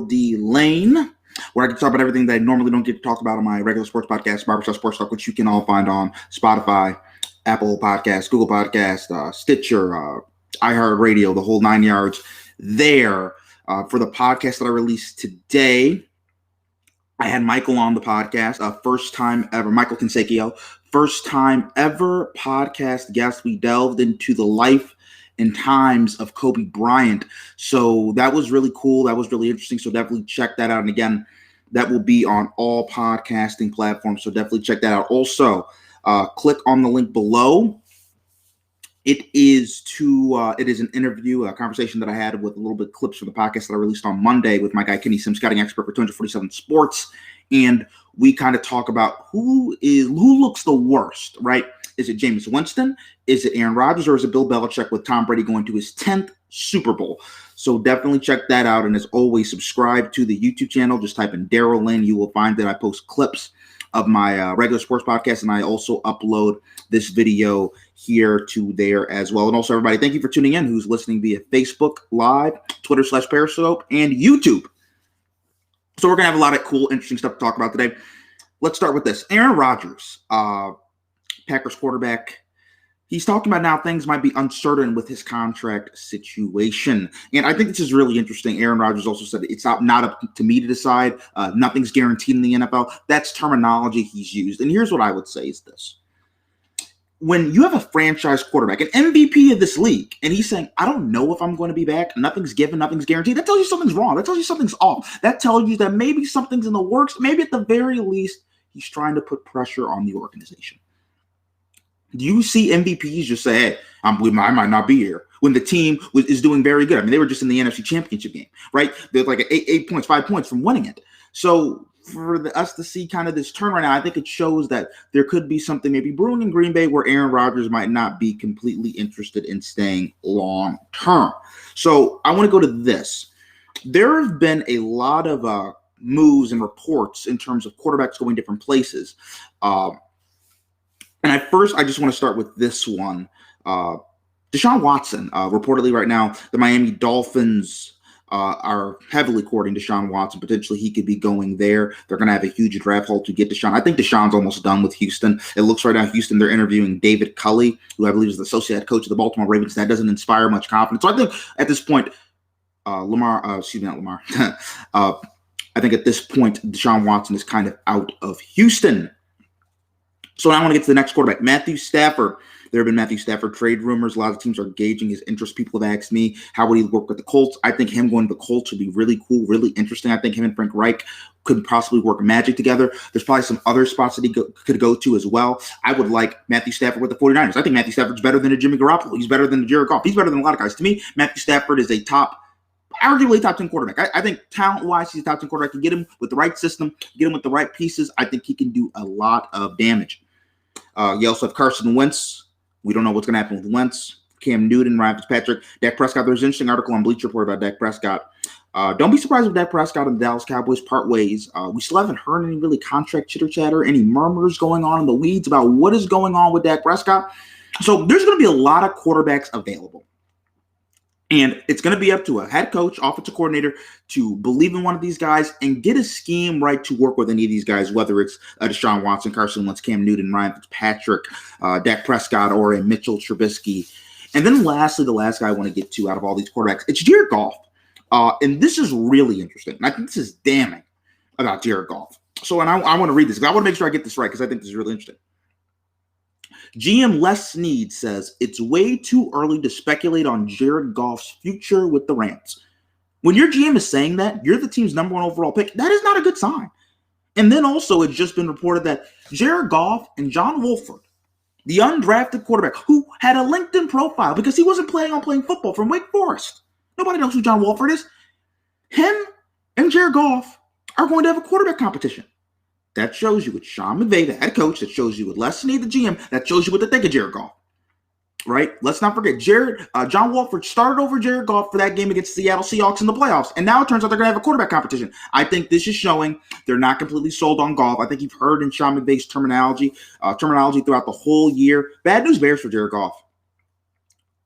LD Lane, where I can talk about everything that I normally don't get to talk about on my regular sports podcast, Barbershop Sports Talk, which you can all find on Spotify, Apple Podcasts, Google Podcasts, Stitcher, iHeartRadio, the whole 9 yards there. For the podcast that I released today, I had Michael on the podcast, first time ever, Michael Consecchio, first time ever podcast guest. We delved into the life and times of Kobe Bryant. So that was really cool. That was really interesting. So definitely check that out. And again, that will be on all podcasting platforms. So definitely check that out. Also, click on the link below. It is an interview, a conversation that I had with a little bit of clips from the podcast that I released on Monday with my guy Kenny Sims, scouting expert for 247 Sports, and we kind of talk about who looks the worst, right? Is it Jameis Winston? Is it Aaron Rodgers? Or is it Bill Belichick with Tom Brady going to his 10th Super Bowl? So definitely check that out. And as always, subscribe to the YouTube channel. Just type in Daryl Lynn. You will find that I post clips of my regular sports podcast, and I also upload this video here to there as well. And also, everybody, thank you for tuning in who's listening via Facebook Live, Twitter/Periscope, and YouTube. So we're going to have a lot of cool, interesting stuff to talk about today. Let's start with this. Aaron Rodgers, Packers quarterback, he's talking about now things might be uncertain with his contract situation. And I think this is really interesting. Aaron Rodgers also said it's not up to me to decide. Nothing's guaranteed in the NFL. That's terminology he's used. And here's what I would say is this. When you have a franchise quarterback, an MVP of this league, and he's saying, I don't know if I'm going to be back, nothing's given, nothing's guaranteed, that tells you something's wrong. That tells you something's off. That tells you that maybe something's in the works. Maybe at the very least, he's trying to put pressure on the organization. Do you see MVPs just say, hey, I might not be here when the team is doing very good? I mean, they were just in the NFC Championship game, right? They're like 8 points, 5 points from winning it. So for us to see kind of this turn right now, I think it shows that there could be something maybe brewing in Green Bay where Aaron Rodgers might not be completely interested in staying long term. So I want to go to this. There have been a lot of moves and reports in terms of quarterbacks going different places. And at first, I just want to start with this one. Deshaun Watson, reportedly right now, the Miami Dolphins are heavily courting Deshaun Watson. Potentially, he could be going there. They're going to have a huge draft haul to get Deshaun. I think Deshaun's almost done with Houston. It looks right now, Houston, they're interviewing David Culley, who I believe is the associate head coach of the Baltimore Ravens. That doesn't inspire much confidence. So I think at this point, I think at this point, Deshaun Watson is kind of out of Houston. So now I want to get to the next quarterback, Matthew Stafford. There have been Matthew Stafford trade rumors. A lot of teams are gauging his interest. People have asked me, how would he work with the Colts? I think him going to the Colts would be really cool, really interesting. I think him and Frank Reich could possibly work magic together. There's probably some other spots that he could go to as well. I would like Matthew Stafford with the 49ers. I think Matthew Stafford's better than a Jimmy Garoppolo. He's better than a Jared Goff. He's better than a lot of guys. To me, Matthew Stafford is arguably top 10 quarterback. I think talent-wise, he's a top 10 quarterback. You get him with the right system, get him with the right pieces. I think he can do a lot of damage. You also have Carson Wentz. We don't know what's going to happen with Wentz, Cam Newton, Ryan Fitzpatrick, Dak Prescott. There's an interesting article on Bleacher Report about Dak Prescott. Don't be surprised if Dak Prescott and the Dallas Cowboys part ways. We still haven't heard any really contract chitter-chatter, any murmurs going on in the weeds about what is going on with Dak Prescott. So there's going to be a lot of quarterbacks available. And it's going to be up to a head coach, offensive coordinator, to believe in one of these guys and get a scheme right to work with any of these guys, whether it's Deshaun Watson, Carson Wentz, Cam Newton, Ryan Fitzpatrick, Dak Prescott, or a Mitchell Trubisky. And then lastly, the last guy I want to get to out of all these quarterbacks, it's Jared Goff. And this is really interesting. And I think this is damning about Jared Goff. So, and I want to read this because I want to make sure I get this right because I think this is really interesting. GM Les Snead says it's way too early to speculate on Jared Goff's future with the Rams. When your GM is saying that, you're the team's number one overall pick, that is not a good sign. And then also it's just been reported that Jared Goff and John Wolford, the undrafted quarterback who had a LinkedIn profile because he wasn't planning on playing football from Wake Forest. Nobody knows who John Wolford is. Him and Jared Goff are going to have a quarterback competition. That shows you with Sean McVay, the head coach. That shows you with Les Snead, the GM. That shows you what they think of Jared Goff. Right? Let's not forget, John Wolford started over Jared Goff for that game against the Seattle Seahawks in the playoffs. And now it turns out they're going to have a quarterback competition. I think this is showing they're not completely sold on Goff. I think you've heard in Sean McVay's terminology throughout the whole year. Bad news bears for Jared Goff.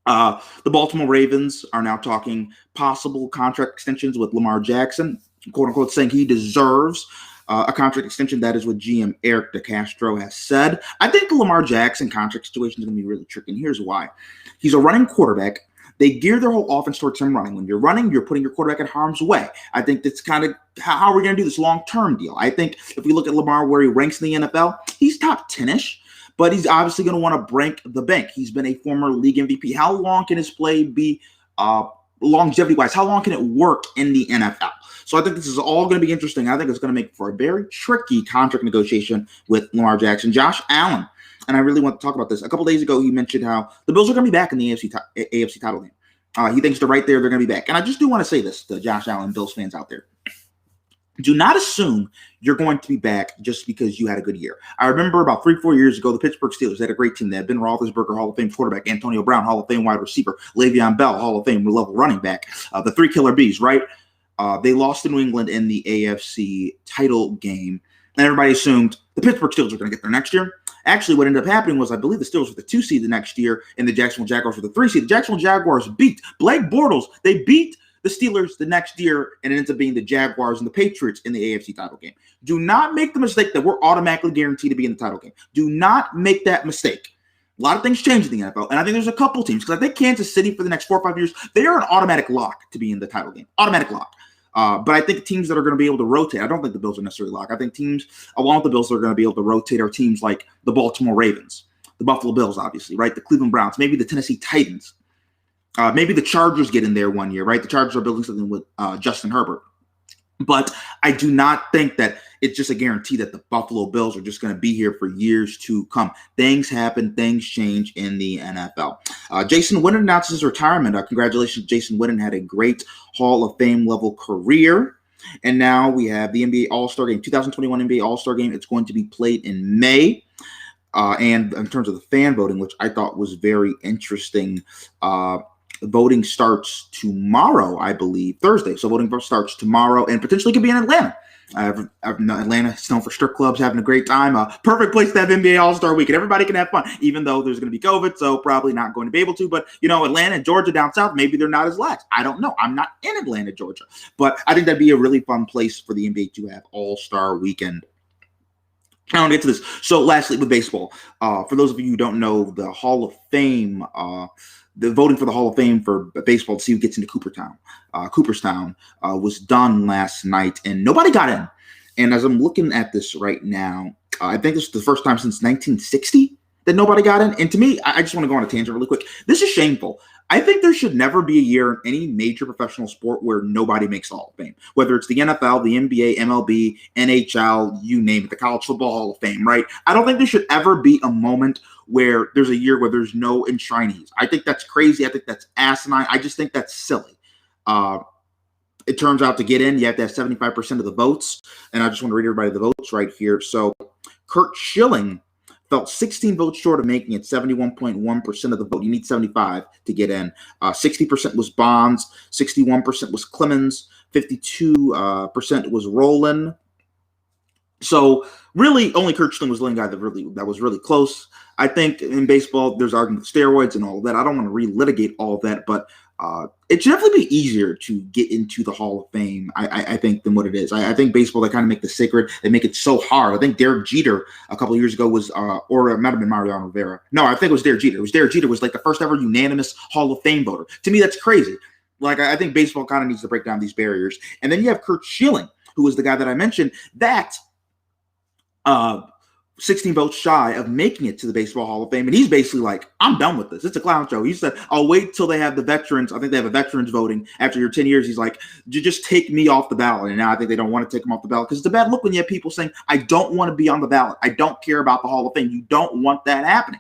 The Baltimore Ravens are now talking possible contract extensions with Lamar Jackson. quote unquote, saying he deserves a contract extension. That is what GM Eric DeCastro has said. I think the Lamar Jackson contract situation is going to be really tricky, and here's why. He's a running quarterback. They gear their whole offense towards him running. When you're running, you're putting your quarterback in harm's way. I think that's kind of how we're going to do this long-term deal. I think if we look at Lamar where he ranks in the NFL, he's top 10-ish, but he's obviously going to want to break the bank. He's been a former league MVP. How long can his play be longevity-wise? How long can it work in the NFL? So I think this is all going to be interesting. I think it's going to make for a very tricky contract negotiation with Lamar Jackson. Josh Allen, and I really want to talk about this. A couple days ago, he mentioned how the Bills are going to be back in the AFC title game. He thinks they're right there. They're going to be back. And I just do want to say this to Josh Allen, Bills fans out there. Do not assume you're going to be back just because you had a good year. I remember about 3-4 years ago, the Pittsburgh Steelers had a great team. They had Ben Roethlisberger, Hall of Fame quarterback, Antonio Brown, Hall of Fame wide receiver, Le'Veon Bell, Hall of Fame level running back, the three killer bees, right? They lost to New England in the AFC title game, and everybody assumed the Pittsburgh Steelers were going to get there next year. Actually, what ended up happening was I believe the Steelers were the 2 seed the next year, and the Jacksonville Jaguars were the 3 seed. The Jacksonville Jaguars beat Blake Bortles. They beat the Steelers the next year, and it ends up being the Jaguars and the Patriots in the AFC title game. Do not make the mistake that we're automatically guaranteed to be in the title game. Do not make that mistake. A lot of things change in the NFL, and I think there's a couple teams, because I think Kansas City for the next 4 or 5 years, they are an automatic lock to be in the title game. Automatic lock. But I think teams that are going to be able to rotate, I don't think the Bills are necessarily locked. I think teams along with the Bills that are going to be able to rotate are teams like the Baltimore Ravens, the Buffalo Bills, obviously, right? The Cleveland Browns, maybe the Tennessee Titans. Maybe the Chargers get in there one year, right? The Chargers are building something with Justin Herbert. But I do not think that it's just a guarantee that the Buffalo Bills are just going to be here for years to come. Things happen. Things change in the NFL. Jason Witten announces his retirement. Congratulations, Jason Witten had a great Hall of Fame level career. And now we have the NBA All-Star Game, 2021 NBA All-Star Game. It's going to be played in May. And in terms of the fan voting, which I thought was very interesting, voting starts tomorrow, I believe, Thursday. So voting starts tomorrow and potentially could be in Atlanta. Atlanta is known for strip clubs, having a great time. Perfect place to have NBA All-Star Weekend. Everybody can have fun, even though there's going to be COVID, so probably not going to be able to. But, Atlanta and Georgia down south, maybe they're not as lax. I don't know. I'm not in Atlanta, Georgia. But I think that'd be a really fun place for the NBA to have All-Star Weekend. I want to get to this. So lastly, with baseball, for those of you who don't know, the Hall of Fame, the voting for the Hall of Fame for baseball to see who gets into Cooperstown was done last night, and nobody got in. And as I'm looking at this right now, I think this is the first time since 1960 that nobody got in. And to me, I just want to go on a tangent really quick. This is shameful. I think there should never be a year in any major professional sport where nobody makes the Hall of Fame, whether it's the NFL, the NBA, MLB, NHL, you name it, the College Football Hall of Fame, right? I don't think there should ever be a moment where there's a year where there's no enshrinees. I think that's crazy. I think that's asinine. I just think that's silly. It turns out to get in, you have to have 75% of the votes. And I just want to read everybody the votes right here. So Curt Schilling felt 16 votes short of making it, 71.1% of the vote. You need 75 to get in. 60% was Bonds, 61% was Clemens, 52% was Rowland. So really, only Curt Schilling was the only guy that was really close. I think in baseball, there's argument of steroids and all of that. I don't want to relitigate all of that, but it should definitely be easier to get into the Hall of Fame, I think, than what it is. I think baseball, they kind of make the sacred, they make it so hard. I think Derek Jeter a couple of years ago was, or it might have been Mariano Rivera. No, I think it was Derek Jeter. Derek Jeter was like the first ever unanimous Hall of Fame voter. To me, that's crazy. Like, I think baseball kind of needs to break down these barriers. And then you have Curt Schilling, who was the guy that I mentioned, that 16 votes shy of making it to the Baseball Hall of Fame. And he's basically like, I'm done with this. It's a clown show. He said, I'll wait till they have the veterans. I think they have a veterans voting after your 10 years. He's like, just take me off the ballot. And now I think they don't want to take him off the ballot because it's a bad look when you have people saying, I don't want to be on the ballot. I don't care about the Hall of Fame. You don't want that happening.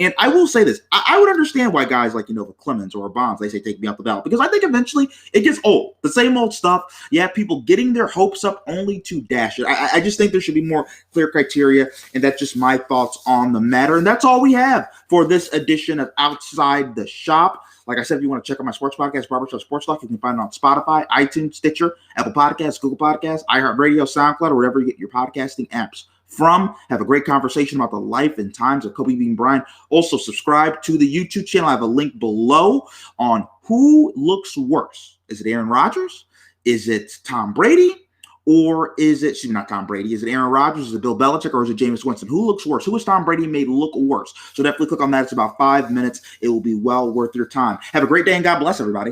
And I will say this, I would understand why guys like, Clemens or Bonds, they say, take me off the ballot, because I think eventually it gets old. The same old stuff. You have people getting their hopes up only to dash it. I just think there should be more clear criteria, and that's just my thoughts on the matter. And that's all we have for this edition of Outside the Shop. Like I said, if you want to check out my sports podcast, Barbershop Sports Talk, you can find it on Spotify, iTunes, Stitcher, Apple Podcasts, Google Podcasts, iHeartRadio, SoundCloud, or wherever you get your podcasting apps from. Have a great conversation about the life and times of Kobe Bean Bryant. Also, subscribe to the YouTube channel. I have a link below on who looks worse. Is it Aaron Rodgers? Is it Tom Brady? Or is it, excuse me, not Tom Brady, is it Aaron Rodgers, is it Bill Belichick, or is it Jameis Winston? Who looks worse? Who is Tom Brady made look worse? So definitely click on that. It's about 5 minutes. It will be well worth your time. Have a great day and God bless everybody.